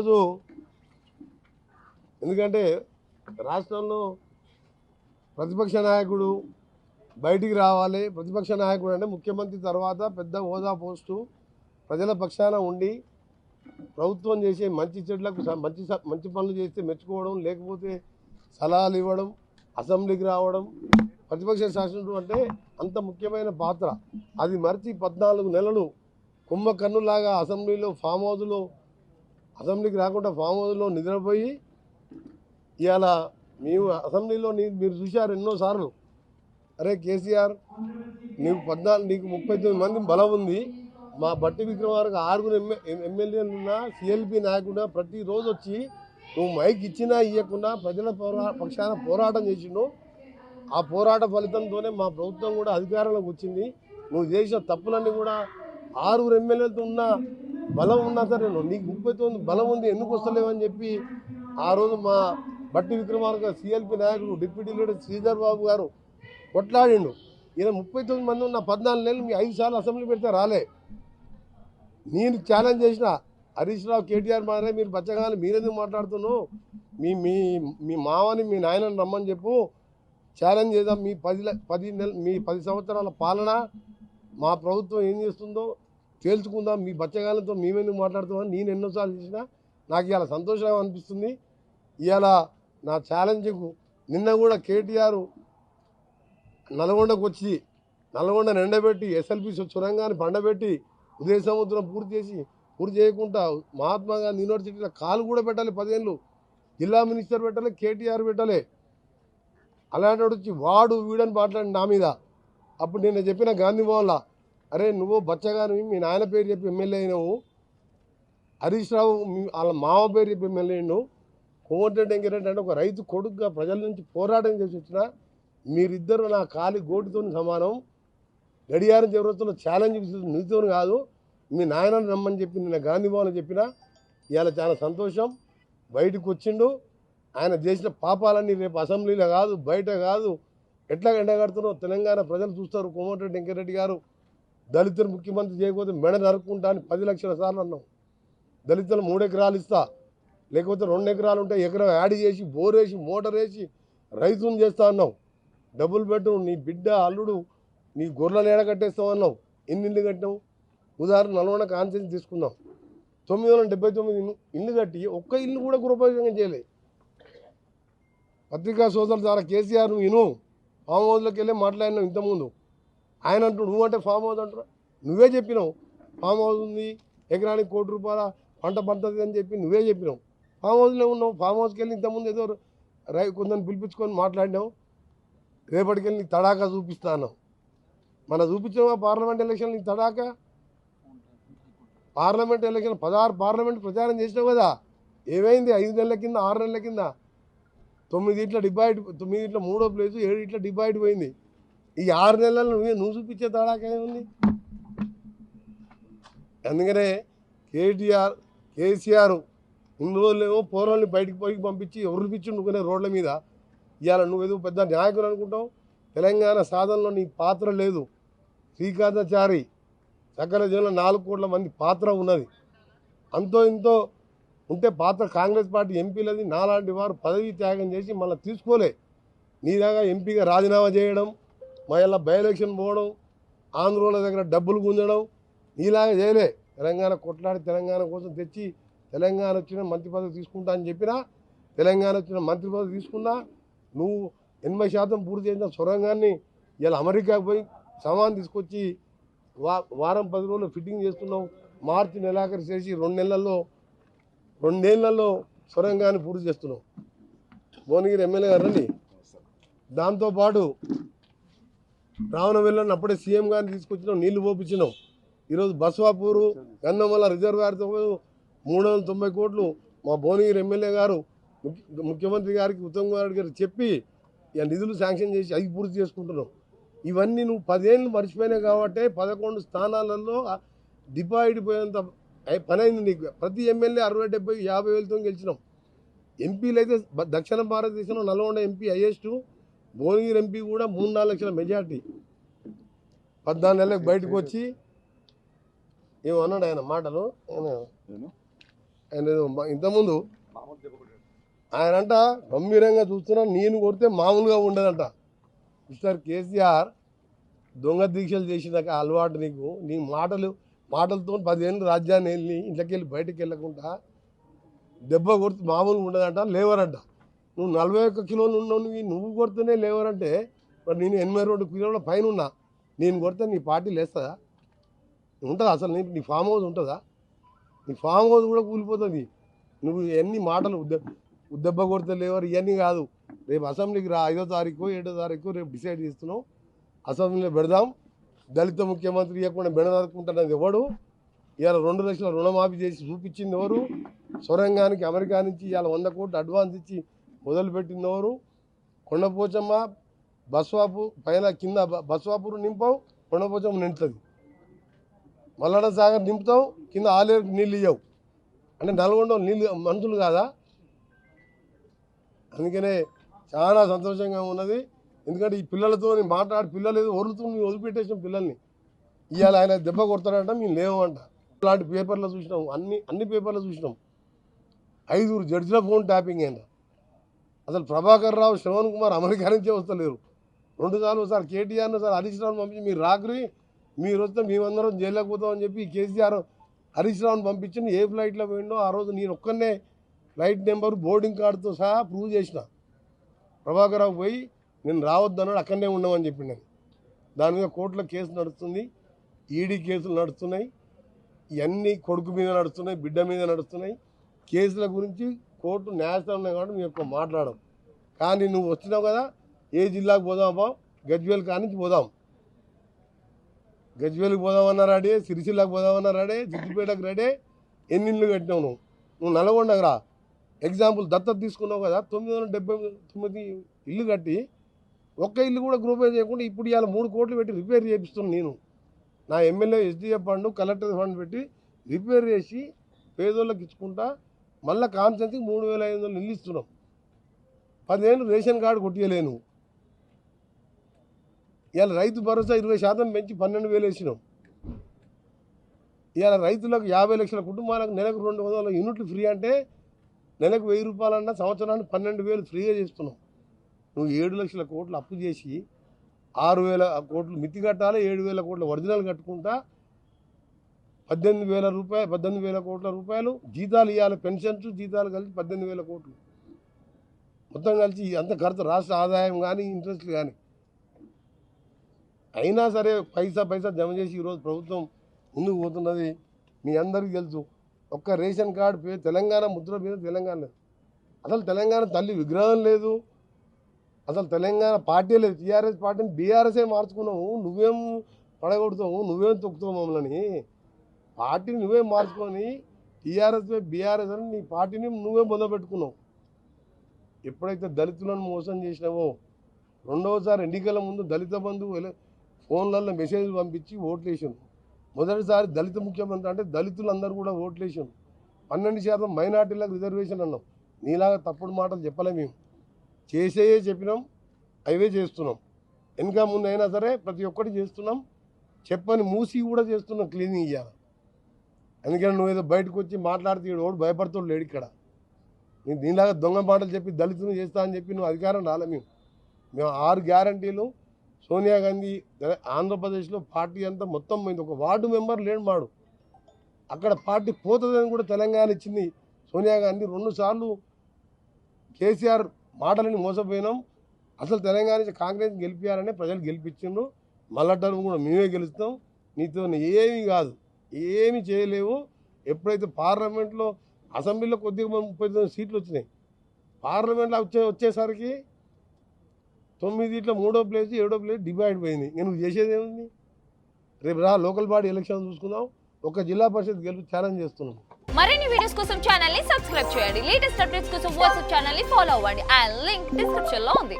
ఈరోజు ఎందుకంటే రాష్ట్రంలో ప్రతిపక్ష నాయకుడు బయటికి రావాలి. ప్రతిపక్ష నాయకుడు అంటే ముఖ్యమంత్రి తర్వాత పెద్ద హోదా పోస్టు ప్రజల పక్షాన ఉండి ప్రభుత్వం చేసే మంచి చెట్లకు మంచి పనులు చేస్తే మెచ్చుకోవడం, లేకపోతే సలహాలు ఇవ్వడం, అసెంబ్లీకి రావడం. ప్రతిపక్ష శాసనం అంటే అంత ముఖ్యమైన పాత్ర. అది మరిచి 14 నెలలు కుంభకన్నులాగా అసెంబ్లీలో ఫామ్ హౌస్లో, అసెంబ్లీకి రాకుండా ఫామ్ హౌస్లో నిద్రపోయి ఇవాళ మేము అసెంబ్లీలో మీరు చూశారు ఎన్నోసార్లు, అరే కేసీఆర్ నీకు 39 మంది బలం ఉంది, మా బట్టి విక్రమార్క 6 ఎమ్మెల్యేలు ఉన్న సిఎల్పి నాయకుడు ప్రతిరోజు వచ్చి నువ్వు మైక్ ఇచ్చినా ఇవ్వకుండా ప్రజల పక్షాన పోరాటం చేసిండు. ఆ పోరాట ఫలితంతోనే మా ప్రభుత్వం కూడా అధికారంలోకి వచ్చింది. నువ్వు చేసిన తప్పులన్నీ కూడా 6 ఎమ్మెల్యేలతో ఉన్న బలం ఉన్నా సరే నీకు 39 బలం ఉంది, ఎందుకు వస్తలేవని చెప్పి ఆ రోజు మా బట్టి విక్రమార్క సిఎల్పి నాయకుడు డిప్యూటీ లీడర్ శ్రీధర్ బాబు గారు కొట్లాడిండు. ఈయన 39 మంది ఉన్న 14 నెలలు మీ 5 సార్లు అసెంబ్లీ పెడితే రాలే. నేను ఛాలెంజ్ చేసిన హరీష్ రావు, కేటీఆర్ మారే మీరు బచ్చగాని మీరెందుకు మాట్లాడుతున్నావు, మీ మీ మీ మావని మీ నాయనని రమ్మని చెప్పు, ఛాలెంజ్ చేద్దాం. మీ 10 సంవత్సరాల పాలన మా ప్రభుత్వం ఏం చేస్తుందో తేల్చుకుందాం, మీ బచ్చగాలతో మేమెందుకు మాట్లాడుతామని నేను ఎన్నోసార్లు చేసినా. నాకు ఇవాళ సంతోషంగా అనిపిస్తుంది. ఇవాళ నా ఛాలెంజ్కు నిన్న కూడా కేటీఆర్ నల్గొండకు వచ్చి నల్గొండను ఎండబెట్టి ఎస్ఎల్పి సొరంగాన్ని పండబెట్టి ఉదయ సముద్రం పూర్తి చేయకుండా మహాత్మా గాంధీ యూనివర్సిటీలో కాలు కూడా పెట్టాలి. 10 ఏళ్ళు జిల్లా మినిస్టర్ పెట్టాలి, కేటీఆర్ పెట్టాలి. అలాంటి వచ్చి వాడు వీడని మాట్లాడి నా మీద. అప్పుడు నేను చెప్పిన గాంధీ భవన్లో, అరే నువ్వు బచ్చగాని మీ నాయన పేరు చెప్పి ఎమ్మెల్యే అయినావు, హరీష్ రావు వాళ్ళ మామ పేరు చెప్పి ఎమ్మెల్యే అయినావు, కోమటిరెడ్డి వెంకరెడ్డి అంటే ఒక రైతు కొడుకుగా ప్రజల నుంచి పోరాటం చేసి వచ్చిన మీరిద్దరు నా కాలి గోటితో సమానం. గడియారం చివరస్తులో ఛాలెంజ్ నీతో కాదు, మీ నాయనని రమ్మని చెప్పి నిన్న గాంధీ భవన్లో చెప్పిన. ఇవాళ చాలా సంతోషం. బయటకు వచ్చిండు. ఆయన చేసిన పాపాలన్నీ రేపు అసెంబ్లీలో కాదు, బయట కాదు, ఎట్లా ఎండగడుతున్నావు తెలంగాణ ప్రజలు చూస్తారు. కోమటిరెడ్డి వెంకరెడ్డి గారు దళితులు ముఖ్యమంత్రి చేయకపోతే మెడ నరుక్కుంటా అని 10 లక్షల సార్లు అన్నాం. దళితులు 3 ఎకరాలు ఇస్తా, లేకపోతే 2 ఎకరాలు ఉంటే ఎకరం యాడ్ చేసి బోర్ వేసి మోటార్ వేసి రైతుని చేస్తా అన్నావు. డబుల్ బెడ్రూమ్ నీ బిడ్డ అల్లుడు నీ గొర్రెలు ఏడ కట్టేస్తావు అన్నావు. ఎన్ని ఇల్లు కట్టినావు? ఉదాహరణ నల్గొండ కాన్సెన్స్ తీసుకుందాం. 979 ఇల్లు కట్టి ఒక్క ఇల్లు కూడా గృహోపయోగం చేయలే. పత్రికా సోదరుల ద్వారా కేసీఆర్ నువ్వు ఫామ్ హౌస్లోకి వెళ్ళి మాట్లాడినావు ఇంతకుముందు. ఆయన అంటూ నువ్వు అంటే ఫామ్ హౌస్ అంటారు. నువ్వే చెప్పినావు ఫామ్ హౌస్ ఉంది, ఎకరానికి ₹1 పంట పండుతుంది అని చెప్పి నువ్వే చెప్పినావు. ఫామ్ హౌస్లో ఉన్నావు. ఫామ్ హౌస్కి వెళ్ళి ఇంతకుముందు ఏదో కొందరిని పిలిపించుకొని మాట్లాడినావు. రేపటికెళ్ళి నీకు తడాకా చూపిస్తా అన్నావు. మన చూపించావా పార్లమెంట్ ఎలక్షన్? నీకు తడాకా పార్లమెంట్ ఎలక్షన్ 16 పార్లమెంట్ ప్రచారం చేసినావు కదా. ఏమైంది? 5 నెలల కింద 6 నెలల కింద 9 ఇట్లా డిబైడ్, 9 ఇట్లా 3వ ప్లేసు, 7 ఇట్లా డిబైడ్ పోయింది. ఈ 6 నెలల్లో నువ్వు చూపించే తడాకా ఏముంది? అందుకనే కేసీఆర్ ఇన్ని రోజులేమో పోరాళ్ళని బయటికి పంపించి ఎవరిపించుకునే రోడ్ల మీద. ఇవాళ నువ్వేదో పెద్ద నాయకులు అనుకుంటావు. తెలంగాణ సాధనలో నీ పాత్ర లేదు. శ్రీకాంతాచారి సకల జనంలో 4 కోట్ల మంది పాత్ర ఉన్నది. అంతో ఇంతో ఉంటే పాత్ర కాంగ్రెస్ పార్టీ ఎంపీలది. నాలాంటి వారు పదవి త్యాగం చేసి మళ్ళీ తీసుకోలే. నీలాగా ఎంపీగా రాజీనామా చేయడం, మళ్ళీ బై ఎలక్షన్ పోవడం, ఆంధ్రోల దగ్గర డబ్బులు గుంజడం నీలాగా చేయలే. తెలంగాణ కొట్లాడి తెలంగాణ కోసం తెచ్చి తెలంగాణ వచ్చిన మంత్రి పదవి తీసుకుంటా అని చెప్పినా, తెలంగాణ వచ్చిన మంత్రి పదవి తీసుకున్నా. నువ్వు 80% పూర్తి చేసిన సొరంగాన్ని ఇలా అమెరికాకు పోయి సామాన్ తీసుకొచ్చి వారం 10 రోజులు ఫిట్టింగ్ చేస్తున్నావు. మార్చి నెలాఖరు చేసి 2 నెలల్లో సొరంగాన్ని పూర్తి చేస్తున్నావు. భువనగిరి ఎమ్మెల్యే గారు రండి. దాంతోపాటు రావణవెల్లని అప్పుడే సీఎం గారిని తీసుకొచ్చినావు, నీళ్లు పోపించినావు. ఈరోజు బస్వాపూరు గంధమల్ల రిజర్వాయర్తో 390 కోట్లు మా భువనగిరి ఎమ్మెల్యే గారు ముఖ్యమంత్రి గారికి ఉత్తమ్ కుమార్ రెడ్డి గారికి చెప్పి ఇక నిధులు శాంక్షన్ చేసి అవి పూర్తి చేసుకుంటున్నావు. ఇవన్నీ నువ్వు 10 ఏళ్ళు మర్చిపోయినావు కాబట్టి 11 స్థానాలలో డిపాయిడ్ పోయేంత పని అయింది నీకు. ప్రతి ఎమ్మెల్యే 60, 70, 50 వేలతో గెలిచినాం. ఎంపీలు అయితే దక్షిణ భారతదేశంలో Nalgonda MP highest, Bhuvanagiri MP కూడా 3-4 లక్షల మెజార్టీ. 14 నెలలకు బయటకు వచ్చి ఏమన్నాడు ఆయన మాటలు. ఆయన ఇంతకుముందు ఆయన అంట గంభీరంగా చూస్తున్నా నేను కొడితే మామూలుగా ఉండదంట. మిస్టర్ కేసీఆర్ దొంగ దీక్షలు చేసిన అలవాటు నీకు. నీ మాటలతో 10 ఏళ్ళు రాజ్యాన్ని వెళ్ళి ఇంట్లోకి వెళ్ళి బయటకు వెళ్ళకుండా దెబ్బ కొడితే మామూలుగా ఉండదంట, లేవరంట. నువ్వు 41 కిలోలు ఉన్నావు, నువ్వు కొడితేనే లేవరంటే మరి నేను 82 కిలోల పైన ఉన్నా, నేను కొడితే నీ పార్టీ లేస్తుందా? ఉంటుందా అసలు? నీ ఫామ్ హౌస్ ఉంటుందా? నీ ఫామ్ హౌస్ కూడా కూలిపోతుంది. నువ్వు ఎన్ని మాటలు ఉద్దెబ్బ కొడితే లేవరు ఇవన్నీ కాదు. రేపు అసెంబ్లీకి రా, 5వ తారీఖు 7వ తారీఖు రేపు డిసైడ్ చేస్తున్నావు. అసెంబ్లీలో పెడదాం. దళిత ముఖ్యమంత్రి ఇవ్వకుండా బెడదనుకుంటున్నది ఎవడు? ఇవాళ 2 లక్షల రుణమాఫీ చేసి చూపించింది ఎవరు? సొరంగానికి అమెరికా నుంచి ఇవాళ 100 కోట్లు అడ్వాన్స్ ఇచ్చి మొదలుపెట్టింది ఎవరు? కొండపోచమ్మ బస్వాపు పైన కింద బస్వాపూర్ నింపావు, కొండపోచమ్మ నిండుతుంది. మల్లడ సాగర్ నింపుతావు, కింద ఆలేరుకు నీళ్ళు ఇవ్వవు. అంటే నల్గొండ నీళ్ళు మనుషులు కాదా? అందుకనే చాలా సంతోషంగా ఉన్నది. ఎందుకంటే ఈ పిల్లలతో మాట్లాడి పిల్లలు ఏదో వదిలిపెట్టేసాం పిల్లల్ని. ఇవాళ ఆయన దెబ్బ కొడతాడంట, మేము లేవంట. అలాంటి పేపర్లో చూసినాం, అన్ని పేపర్లో చూసినాం. 5 జడ్జిల ఫోన్ ట్యాపింగ్ అయినా. అసలు ప్రభాకర్ రావు, శ్రవణ్ కుమార్ అమెరికా నుంచే వస్తలేరు. 2 సార్లు ఒకసారి కేటీఆర్ను ఒకసారి హరీష్ రావుని పంపించి మీరు రాకురి, మీరు వస్తే మేమందరం జైల్లోకి పోతామని చెప్పి కేసీఆర్ హరీష్ రావుని పంపించి ఏ ఫ్లైట్లో పోయిండో ఆ రోజు నేను ఒక్కనే ఫ్లైట్ నెంబర్ బోర్డింగ్ కార్డుతో సహా ప్రూవ్ చేసిన. ప్రభాకర్ రావు పోయి నేను రావద్దన్నాడు, అక్కడనే ఉండమని చెప్పిండు. దాని మీద కోర్టులో కేసు నడుస్తుంది, ఈడీ కేసులు నడుస్తున్నాయి. ఇవన్నీ కొడుకు మీద నడుస్తున్నాయి, బిడ్డ మీద నడుస్తున్నాయి. కేసుల గురించి కోర్టు న్యాయస్థానం కాబట్టి మేము ఎక్కువ మాట్లాడడం. కానీ నువ్వు వచ్చినావు కదా, ఏ జిల్లాకు పోదామా? గజ్వేల్ కానించి పోదాం. గజ్వేల్కి పోదామన్నా రాడే, సిరిసిల్లాకు పోదామన్నా రాడే, సిద్దిపేటకు రాడే. ఎన్ని ఇళ్ళు కట్టినావు నువ్వు నల్గొండకు రా. ఎగ్జాంపుల్ దత్తత తీసుకున్నావు కదా, 979 ఇల్లు కట్టి ఒక్క ఇల్లు కూడా గ్రూపే చేయకుండా ఇప్పుడు ఇవాళ 3 కోట్లు పెట్టి రిపేర్ చేపిస్తున్నాను. నేను నా MLA SDF fund, collector fund పెట్టి రిపేర్ చేసి పేదోళ్ళకి ఇచ్చుకుంటా. మళ్ళీ కాన్సెన్స్కి 3500 ఇల్లు ఇస్తున్నాం. 10 ఏళ్ళు రేషన్ కార్డు కొట్టియలేను. ఇవాళ రైతు భరోసా 20% పెంచి 12,000 వేసినాం. ఇవాళ రైతులకు 50 లక్షల కుటుంబాలకు నెలకు 200 యూనిట్లు ఫ్రీ అంటే నెలకు 1000 రూపాయలన్నా సంవత్సరానికి 12,000 ఫ్రీగా చేస్తున్నాం. నువ్వు 7 లక్షల కోట్లు అప్పు చేసి 6,000 కోట్లు మితి కట్టాలి, 7,000 కోట్ల ఒరిజినల్ కట్టుకుంటా 18,000 కోట్ల రూపాయలు జీతాలు ఇవ్వాలి. పెన్షన్స్ జీతాలు కలిసి 18,000 కోట్లు మొత్తం కలిసి అంత ఖర్చు, రాష్ట్ర ఆదాయం కానీ ఇంట్రెస్ట్లు కానీ. అయినా సరే పైసా జమ చేసి ఈరోజు ప్రభుత్వం ముందుకు పోతున్నది. మీ అందరికీ తెలుసు. ఒక్క రేషన్ కార్డు పేరు తెలంగాణ ముద్ర మీద తెలంగాణ లేదు. అసలు తెలంగాణ తల్లి విగ్రహం లేదు. అసలు తెలంగాణ పార్టీ లేదు. టీఆర్ఎస్ పార్టీని బీఆర్ఎస్ఏ మార్చుకున్నావు. నువ్వేం పడగొడతావు, నువ్వేం తొక్కుతావు మమ్మల్ని. పార్టీని నువ్వే మార్చుకొని టీఆర్ఎస్ బీఆర్ఎస్ అని నీ పార్టీని నువ్వే మొదలుపెట్టుకున్నావు. ఎప్పుడైతే దళితులను మోసం చేసినావో, రెండవసారి ఎన్నికల ముందు దళిత బంధు ఫోన్లలో మెసేజ్లు పంపించి ఓట్లు వేసాను. మొదటిసారి దళిత ముఖ్యమంత్రి అంటే దళితులందరూ కూడా ఓట్లు వేసాను. 12% మైనార్టీలకు రిజర్వేషన్ అన్నాం. నీలాగా తప్పుడు మాటలు చెప్పలే. మేము చేసేయే చెప్పినాం, అవే చేస్తున్నాం. వెనక ముందు అయినా సరే ప్రతి ఒక్కటి చేస్తున్నాం. చెప్పని మూసి కూడా చేస్తున్నాం క్లీనింగ్ ఇవ్వాలి. అందుకని నువ్వు ఏదో బయటకు వచ్చి మాట్లాడితే ఓడు భయపడుతాడు లేడు. ఇక్కడ నేను దీనిలాగా దొంగ మాటలు చెప్పి దళితులు చేస్తా అని చెప్పి నువ్వు అధికారం రాలే. మేము 6 గ్యారంటీలు సోనియా గాంధీ ఆంధ్రప్రదేశ్లో పార్టీ అంతా మొత్తం పోయింది. ఒక వార్డు మెంబర్ లేడు మాడు. అక్కడ పార్టీ పోతుందని కూడా తెలంగాణ ఇచ్చింది సోనియా గాంధీ. 2 సార్లు కేసీఆర్ మాటలని మోసపోయినాం. అసలు తెలంగాణ నుంచి కాంగ్రెస్ గెలిపించాలని ప్రజలు గెలిపించిండ్రు. మళ్ళా టర్మ్ కూడా మేమే గెలుస్తాం. నీతో ఏమీ కాదు, ఏమీ చేయలేవు. ఎప్పుడైతే పార్లమెంట్లో అసెంబ్లీలో కొద్దిగా 39 సీట్లు వచ్చినాయి, పార్లమెంట్లో వచ్చేసరికి 9 3వ ప్లేస్ 7వ ప్లేస్ డివైడ్ పోయింది. ఇంకా నువ్వు చేసేది ఏముంది? రేపు రా, లోకల్ బాడీ ఎలక్షన్ చూసుకుందాం. ఒక జిల్లా పరిషత్ గెలుపు ఛాలెంజ్ చేస్తున్నాం. మరిన్ని వీడియోస్ కోసం ఛానల్ ని సబ్స్క్రైబ్ చేయండి. లేటెస్ట్ అప్డేట్స్ కోసం వాట్సాప్ ఛానల్ ని ఫాలో అవ్వండి. ఆ లింక్ డిస్క్రిప్షన్ లో ఉంది.